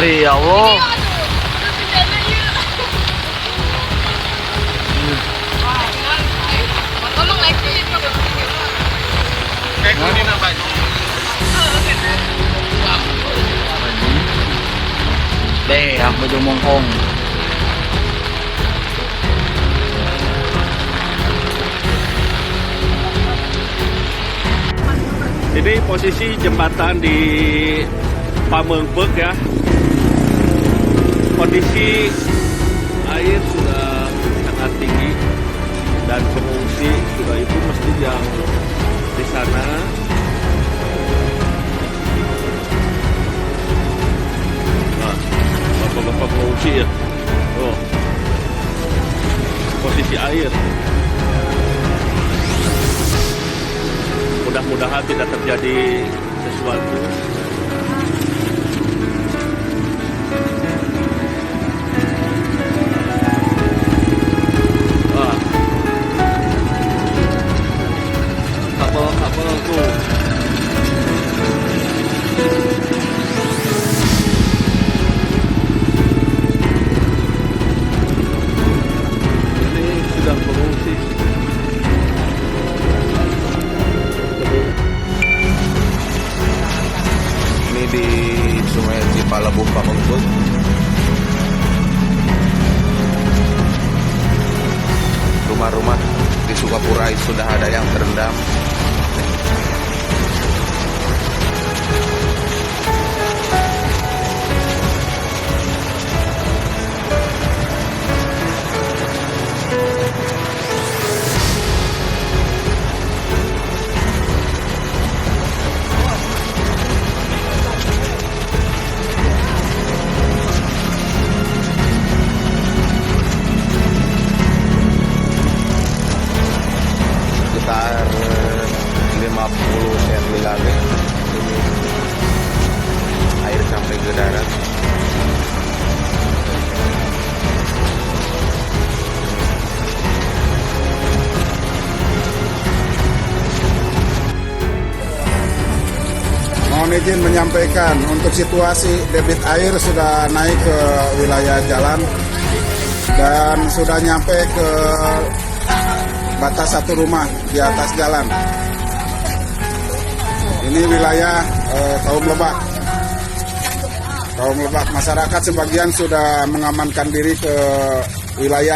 ngeri ya Allah. Deh, aku di Mongkong. Ini posisi jembatan di Pameungpeuk ya. Kondisi air sudah sangat tinggi dan pengungsi sudah itu mesti yang di sana. Nah, bapak-bapak pengungsi ya. Oh, posisi air. Mudah-mudahan tidak terjadi sesuatu. Wah, kapal tuh. Ini sudah pengungsi. Di Sungai Cipalebung Pameungpeuk. Rumah-rumah di Sukapura sudah ada yang terendam. Sekitar 50 cm lagi air sampai ke darat. Mohon izin menyampaikan untuk situasi debit air sudah naik ke wilayah jalan dan sudah nyampe ke batas satu rumah di atas jalan. Ini wilayah Kaum Lebak. Kaum Lebak, masyarakat sebagian sudah mengamankan diri ke wilayah